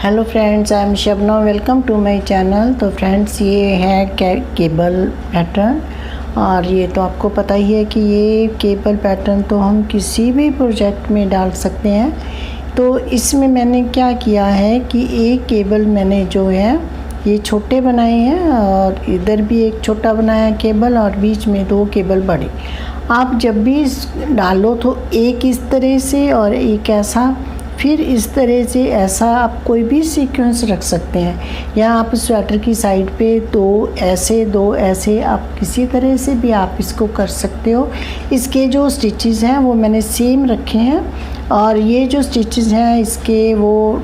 Hello friends, I am Shabnam. Welcome to my channel. तो friends, ये है केबल पैटर्न, और ये तो आपको पता ही है कि ये केबल पैटर्न तो हम किसी भी प्रोजेक्ट में डाल सकते हैं। तो इसमें मैंने क्या किया है कि एक केबल मैंने जो है ये छोटे बनाए हैं, और इधर भी एक छोटा बनाया केबल, और बीच में 2 केबल बड़े। आप जब भी डालो तो एक इस तरह से और एक ऐसा, फिर इस तरह से ऐसा, आप कोई भी सीक्वेंस रख सकते हैं। या आप स्वेटर की साइड पे 2 ऐसे, आप किसी तरह से भी आप इसको कर सकते हो। इसके जो स्टिचेस हैं वो मैंने सेम रखे हैं, और ये जो स्टिचेस हैं इसके वो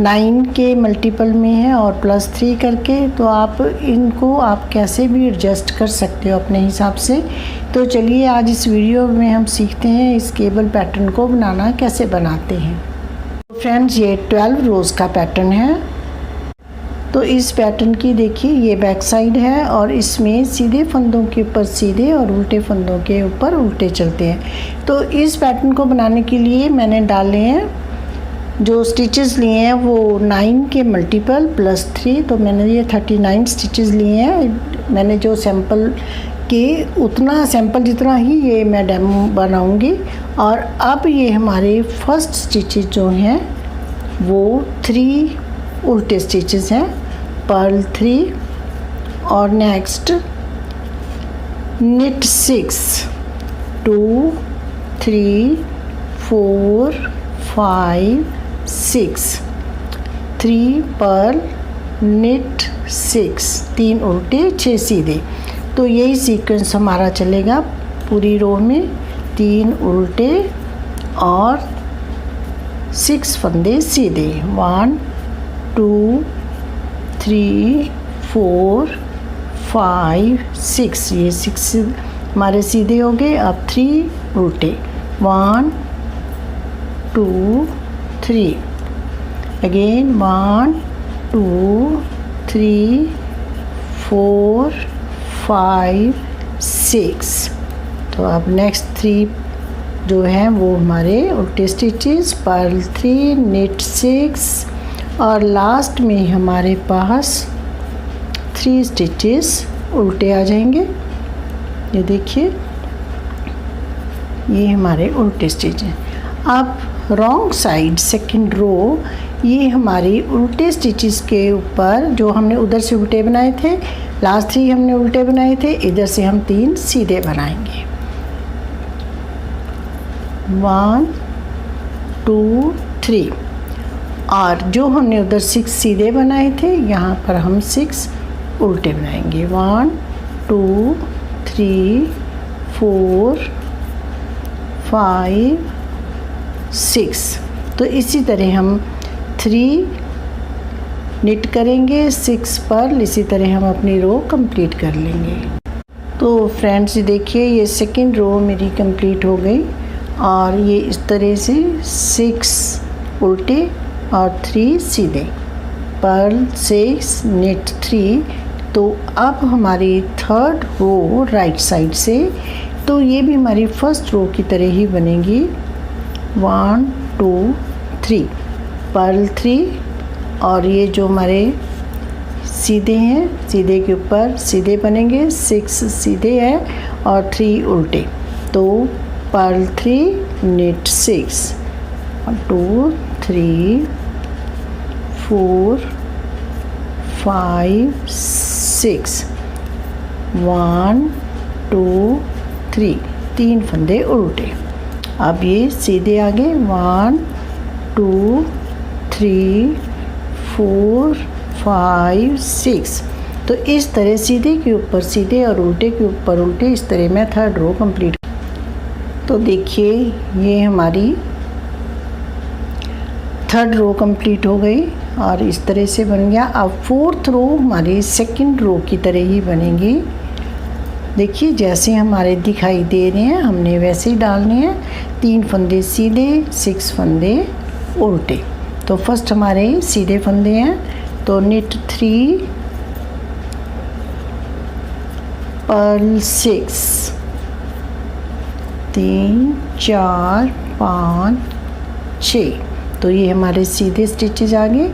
9 के मल्टीपल में है और +3 करके। तो आप इनको आप कैसे भी एडजस्ट कर सकते हो अपने हिसाब से। तो चलिए आज इस वीडियो में हम सीखते हैं इस केबल पैटर्न को बनाना कैसे बनाते हैं। फ्रेंड्स, ये 12 रोज़ का पैटर्न है। तो इस पैटर्न की देखिए ये बैक साइड है, और इसमें सीधे फंदों के ऊपर सीधे और उल्टे फंदों के ऊपर उल्टे चलते हैं। तो इस पैटर्न को बनाने के लिए मैंने डाले हैं, जो स्टिचेस लिए हैं वो 9 के मल्टीपल +3। तो मैंने ये 39 स्टिचेस लिए हैं। मैंने जो सैंपल के उतना सैंपल जितना ही ये मैं डेमो बनाऊंगी। और अब ये हमारे फर्स्ट स्टिचेस जो हैं वो 3 उल्टे स्टिचेस हैं, पर्ल 3, और नेक्स्ट निट 6, 2 3 4 5 6, 3 पर्ल निट 6, 3 उल्टे 6 सीधे। तो यही सीक्वेंस हमारा चलेगा पूरी रो में, 3 उल्टे और 6 फंदे सीधे। 1 2 3 4 5 6, ये 6 हमारे सीधे हो गए। अब 3 उल्टे, 1 2 3, अगेन 1 2 3 4 5 6। तो अब नेक्स्ट 3 जो हैं वो हमारे उल्टे स्टिचेस, पर्ल 3 निट 6, और लास्ट में हमारे पास 3 स्टिचेस उल्टे आ जाएंगे। ये देखिए ये हमारे उल्टे स्टिच हैं। अब रॉन्ग साइड सेकंड रो, ये हमारी उल्टे स्टिचेस के ऊपर जो हमने उधर से उल्टे बनाए थे, लास्ट 3 हमने उल्टे बनाए थे, इधर से हम 3 सीधे बनाएंगे। 1 2 3, और जो हमने उधर 6 सीधे बनाए थे, यहाँ पर हम 6 उल्टे बनाएंगे। 1 2 3 4 5 6। तो इसी तरह हम 3 निट करेंगे, 6 पर्ल, इसी तरह हम अपनी रो कंप्लीट कर लेंगे। तो फ्रेंड्स देखिए ये सेकंड रो मेरी कंप्लीट हो गई, और ये इस तरह से 6 उल्टे और 3 सीधे, पर्ल 6 निट 3। तो अब हमारी थर्ड रो राइट साइड से, तो ये भी हमारी फर्स्ट रो की तरह ही बनेगी। 1 2 3, पर्ल 3, और ये जो हमारे सीधे हैं, सीधे के ऊपर सीधे बनेंगे, 6 सीधे हैं और 3 उल्टे। तो पर्ल 3 निट 6, 2 3 4 5 6, 1 2 3, 3 फंदे उल्टे। अब ये सीधे आगे 1 2 3 4 5 6। तो इस तरह सीधे के ऊपर सीधे और उल्टे के ऊपर उल्टे, इस तरह मैं थर्ड रो कंप्लीट। तो देखिए ये हमारी थर्ड रो कंप्लीट हो गई, और इस तरह से बन गया। अब फोर्थ रो हमारी सेकंड रो की तरह ही बनेगी। देखिए जैसे हमारे दिखाई दे रहे हैं हमने वैसे ही डालने हैं। 3 फंदे सीधे, 6 फंदे उल्टे। तो फर्स्ट हमारे सीधे फंदे हैं, तो निट 3 पर्ल 6, 3 4 5 6। तो ये हमारे सीधे स्टिचेज आ गए।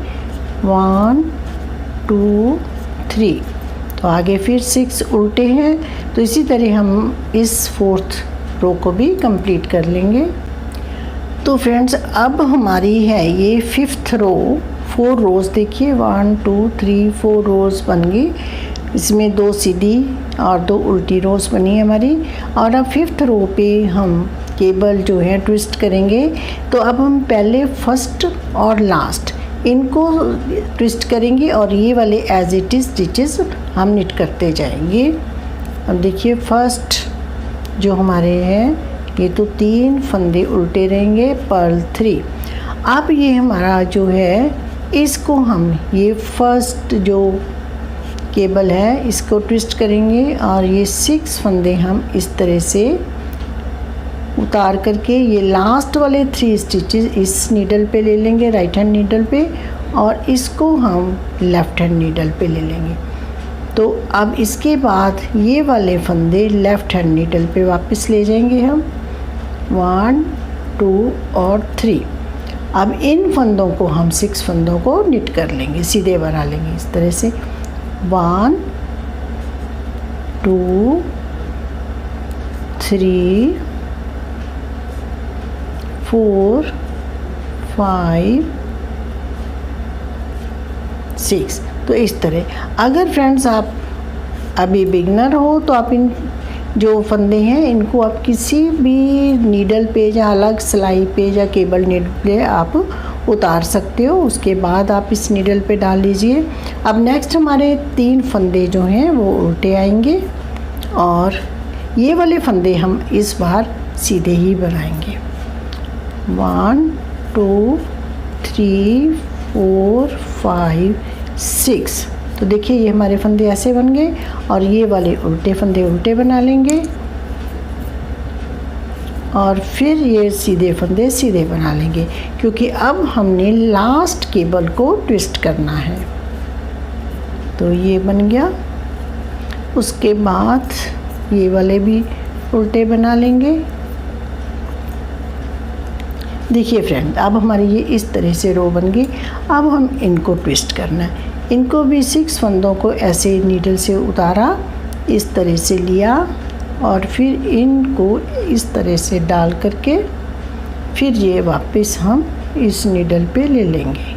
1 2 3। तो आगे फिर 6 उल्टे हैं, तो इसी तरह हम इस 4th रो को भी कंप्लीट कर लेंगे। तो फ्रेंड्स अब हमारी है ये 5th रो, 4 रोज़ देखिए 1 2 3 4 रोज़ बन गई। इसमें 2 सीधी और 2 उल्टी रोज़ बनी हमारी। और अब 5th रो पे हम केबल जो है ट्विस्ट करेंगे। तो अब हम पहले फर्स्ट और लास्ट इनको ट्विस्ट करेंगे और ये वाले एज इट इज़ स्टिचेस हम निट करते जाएंगे। अब देखिए फर्स्ट जो हमारे हैं ये तो 3 फंदे उल्टे रहेंगे, पर्ल 3। अब ये हमारा जो है इसको हम ये फर्स्ट जो केबल है इसको ट्विस्ट करेंगे और ये 6 फंदे हम इस तरह से उतार करके ये लास्ट वाले 3 स्टिचेस इस नीडल पे ले लेंगे, राइट हैंड नीडल पे, और इसको हम लेफ़्ट हैंड नीडल पे ले लेंगे। तो अब इसके बाद ये वाले फंदे लेफ़्ट हैंड नीडल पे वापस ले जाएंगे हम, 1 2 और 3। अब इन फंदों को हम 6 फंदों को निट कर लेंगे, सीधे बना लेंगे इस तरह से, 1 2 3 4 5 6। तो इस तरह अगर फ्रेंड्स आप अभी बिगनर हो तो आप इन जो फंदे हैं इनको आप किसी भी नीडल पे या अलग सिलाई पे या केबल नीडल पे आप उतार सकते हो। उसके बाद आप इस नीडल पे डाल लीजिए। अब नेक्स्ट हमारे 3 फंदे जो हैं वो उल्टे आएंगे और ये वाले फंदे हम इस बार सीधे ही बनाएंगे, 1 2 3 4 5 6। तो देखिए ये हमारे फंदे ऐसे बन गए और ये वाले उल्टे फंदे उल्टे बना लेंगे और फिर ये सीधे फंदे सीधे बना लेंगे, क्योंकि अब हमने लास्ट केबल को ट्विस्ट करना है। तो ये बन गया। उसके बाद ये वाले भी उल्टे बना लेंगे। देखिए फ्रेंड अब हमारी ये इस तरह से रो बन गई। अब हम इनको ट्विस्ट करना है। इनको भी 6 फंदों को ऐसे नीडल से उतारा, इस तरह से लिया और फिर इनको इस तरह से डाल करके फिर ये वापस हम इस नीडल पे ले लेंगे।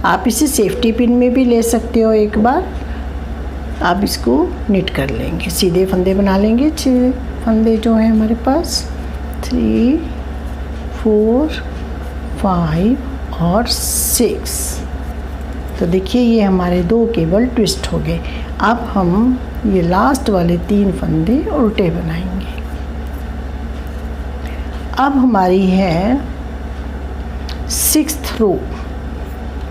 आप इसे सेफ्टी पिन में भी ले सकते हो एक बार। आप इसको निट कर लेंगे, सीधे फंदे बना लेंगे। 6 फंदे जो हैं हमारे पास, 3 4 5 और 6। तो देखिए ये हमारे 2 केबल ट्विस्ट हो गए। अब हम ये लास्ट वाले 3 फंदे उल्टे बनाएंगे। अब हमारी है 6th रो।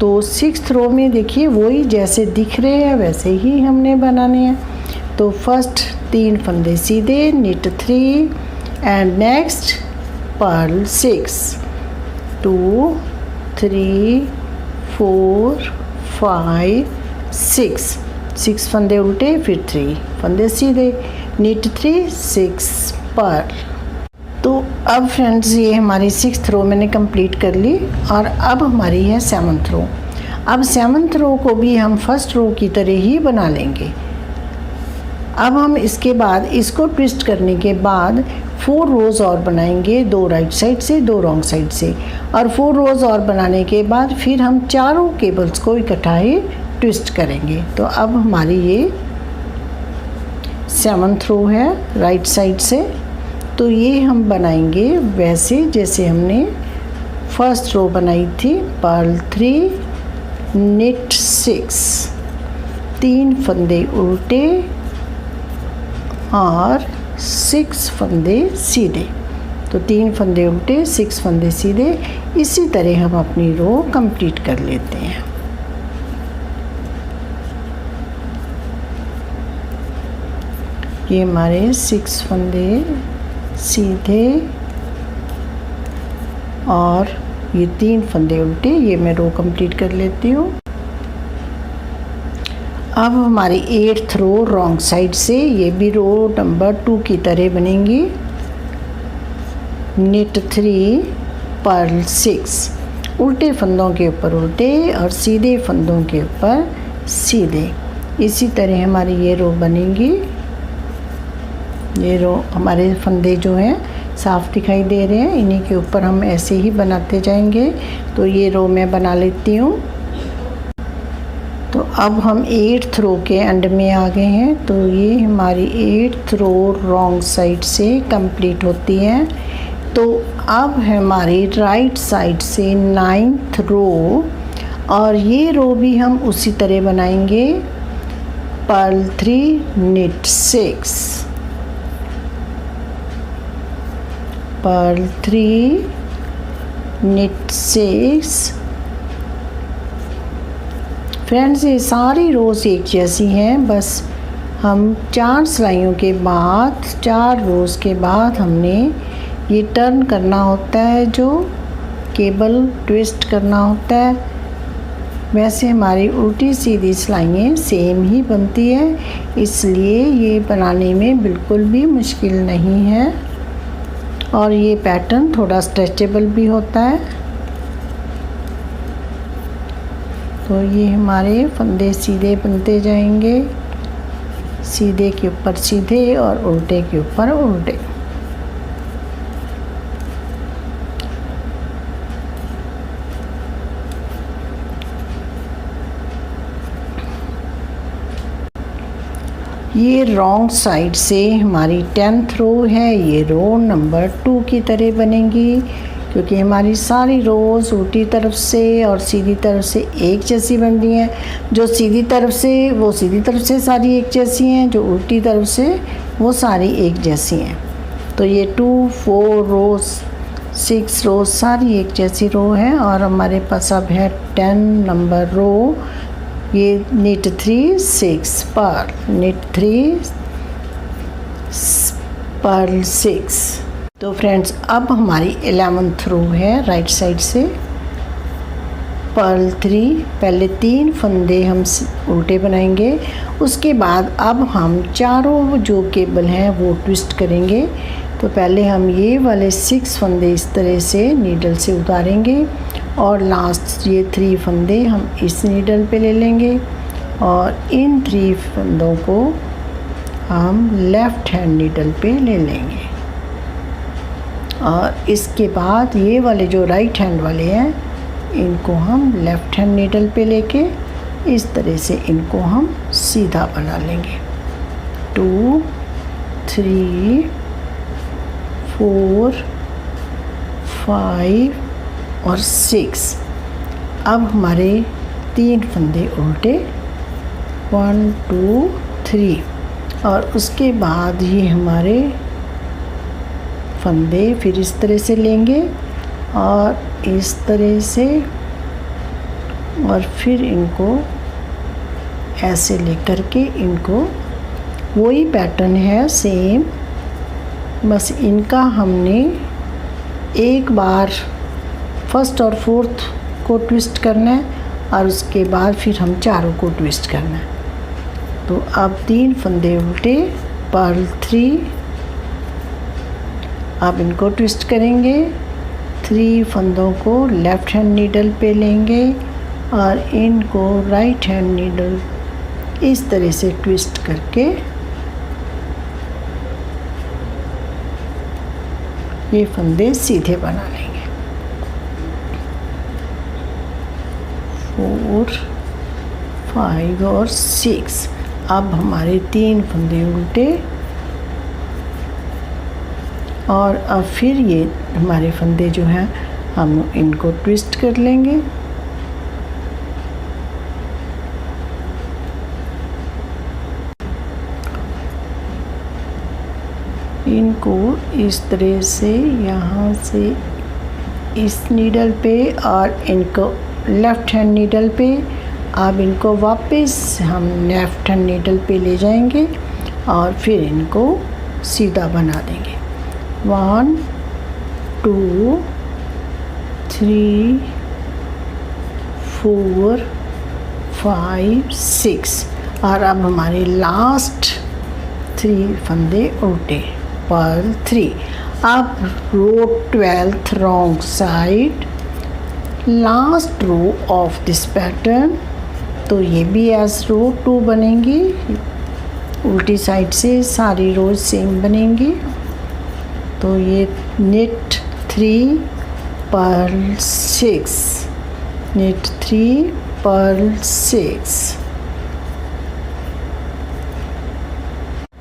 तो 6th रो में देखिए वही जैसे दिख रहे हैं वैसे ही हमने बनाने हैं। तो फर्स्ट 3 फंदे सीधे, निट 3 एंड नेक्स्ट पर्ल 6, 2 3 4 5 6 फंदे उल्टे, फिर 3 फंदे सीधे, निट 3 6 पर्ल। तो अब फ्रेंड्स ये हमारी 6th रो मैंने कंप्लीट कर ली और अब हमारी है 7th रो। अब 7th रो को भी हम फर्स्ट रो की तरह ही बना लेंगे। अब हम इसके बाद इसको ट्विस्ट करने के बाद 4 रोज़ और बनाएंगे, 2 राइट साइड से 2 रॉन्ग साइड से, और 4 रोज़ और बनाने के बाद फिर हम चारों केबल्स को इकट्ठा ही ट्विस्ट करेंगे। तो अब हमारी ये 7th रो है राइट साइड से। तो ये हम बनाएंगे वैसे जैसे हमने फर्स्ट रो बनाई थी, पर्ल 3 निट 6, 3 फंदे उल्टे और 6 फंदे सीधे। तो 3 फंदे उल्टे 6 फंदे सीधे। इसी तरह हम अपनी रो कंप्लीट कर लेते हैं। ये हमारे 6 फंदे सीधे और ये 3 फंदे उल्टे, ये मैं रो कंप्लीट कर लेती हूँ। अब हमारी 8th रो रॉन्ग साइड से, ये भी रो नंबर 2 की तरह बनेंगी, निट 3 पर्ल 6। उल्टे फंदों के ऊपर उल्टे और सीधे फंदों के ऊपर सीधे। इसी तरह हमारी ये रो बनेगी। ये रो हमारे फंदे जो हैं साफ़ दिखाई दे रहे हैं, इन्हीं के ऊपर हम ऐसे ही बनाते जाएंगे। तो ये रो मैं बना लेती हूँ। तो अब हम 8th रो के एंड में आ गए हैं। तो ये हमारी 8th रो रॉन्ग साइड से कंप्लीट होती है। तो अब हमारी राइट साइड से 9th रो, और ये रो भी हम उसी तरह बनाएंगे। Purl 3 knit 6, purl 3 knit 6। Friends ये सारी रोज़ एक जैसी हैं, बस हम 4 सिलाइयों के बाद 4 रोज़ के बाद हमने ये टर्न करना होता है, जो केबल ट्विस्ट करना होता है। वैसे हमारी उल्टी सीधी सिलाइयाँ सेम ही बनती है, इसलिए ये बनाने में बिल्कुल भी मुश्किल नहीं है। और ये पैटर्न थोड़ा स्ट्रेचेबल भी होता है। तो ये हमारे फंदे सीधे बनते जाएंगे, सीधे के ऊपर सीधे और उल्टे के ऊपर उल्टे। ये रॉन्ग साइड से हमारी 10th रो है। ये रो नंबर 2 की तरह बनेगी, क्योंकि हमारी सारी रोज़ उल्टी तरफ से और सीधी तरफ से एक जैसी बन रही हैं। जो सीधी तरफ से वो सीधी तरफ से सारी एक जैसी हैं, जो उल्टी तरफ से वो सारी एक जैसी हैं। तो ये 2, 4 रोज़, 6 रोज़ सारी एक जैसी रो है। और हमारे पास अब है 10 नंबर रो। ये knit 3 6 पर्ल, knit 3 पर्ल 6। तो फ्रेंड्स अब हमारी 11th रो है राइट साइड से। पर्ल 3, पहले 3 फंदे हम उल्टे बनाएंगे, उसके बाद अब हम चारों जो केबल हैं वो ट्विस्ट करेंगे। तो पहले हम ये वाले 6 फंदे इस तरह से नीडल से उतारेंगे, और लास्ट ये 3 फंदे हम इस नीडल पे ले लेंगे, और इन 3 फंदों को हम लेफ़्ट हैंड नीडल पे ले लेंगे। और इसके बाद ये वाले जो राइट हैंड वाले हैं, इनको हम लेफ़्ट हैंड नीडल पे लेके इस तरह से इनको हम सीधा बना लेंगे। 2 3 4 5 और 6। अब हमारे 3 फंदे उल्टे, 1 2 3, और उसके बाद ये हमारे फंदे फिर इस तरह से लेंगे और इस तरह से, और फिर इनको ऐसे लेकर के इनको, वही पैटर्न है सेम, बस इनका हमने एक बार फर्स्ट और फोर्थ को ट्विस्ट करना है, और उसके बाद फिर हम चारों को ट्विस्ट करना है। तो अब 3 फंदे उल्टे, पर्ल 3, अब इनको ट्विस्ट करेंगे। 3 फंदों को लेफ़्ट हैंड नीडल पे लेंगे और इनको राइट हैंड नीडल इस तरह से ट्विस्ट करके ये फंदे सीधे बना लेंगे। 4 5 और 6। अब हमारे 3 फंदे उल्टे, और अब फिर ये हमारे फंदे जो हैं हम इनको ट्विस्ट कर लेंगे। इनको इस तरह से यहाँ से इस नीडल पे और इनको लेफ़्ट हैंड नीडल पे, अब इनको वापस हम लेफ़्ट हैंड नीडल पे ले जाएंगे और फिर इनको सीधा बना देंगे। 1 2 3 4 5 6। और अब हमारे लास्ट 3 फंदे उल्टे, पर्ल 3। अब row 12th wrong side, last row of this pattern. तो ये भी एज रो 2 बनेंगी, उल्टी साइड से सारी रोज सेम बनेंगी। तो ये निट 3 पर्ल 6, निट 3 पर्ल 6।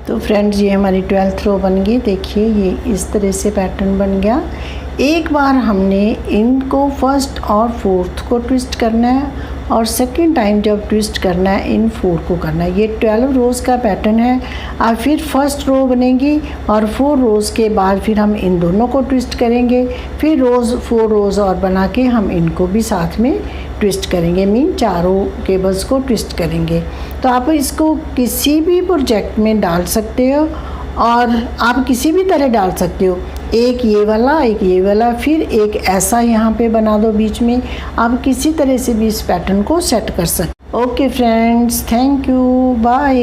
तो फ्रेंड्स ये हमारी 12th रो बन गई। देखिए ये इस तरह से पैटर्न बन गया। एक बार हमने इनको फर्स्ट और फोर्थ को ट्विस्ट करना है और सेकंड टाइम जब ट्विस्ट करना है इन 4 को करना है। ये 12 रोज़ का पैटर्न है। और फिर फर्स्ट रो बनेगी और 4 रोज़ के बाद फिर हम इन दोनों को ट्विस्ट करेंगे। फिर 4 रोज़ और बना के हम इनको भी साथ में ट्विस्ट करेंगे, मीन चारों केबल्स को ट्विस्ट करेंगे। तो आप इसको किसी भी प्रोजेक्ट में डाल सकते हो और आप किसी भी तरह डाल सकते हो। एक ये वाला, एक ये वाला, फिर एक ऐसा यहाँ पे बना दो बीच में। आप किसी तरह से भी इस पैटर्न को सेट कर सकते हो। Okay friends, thank you, bye.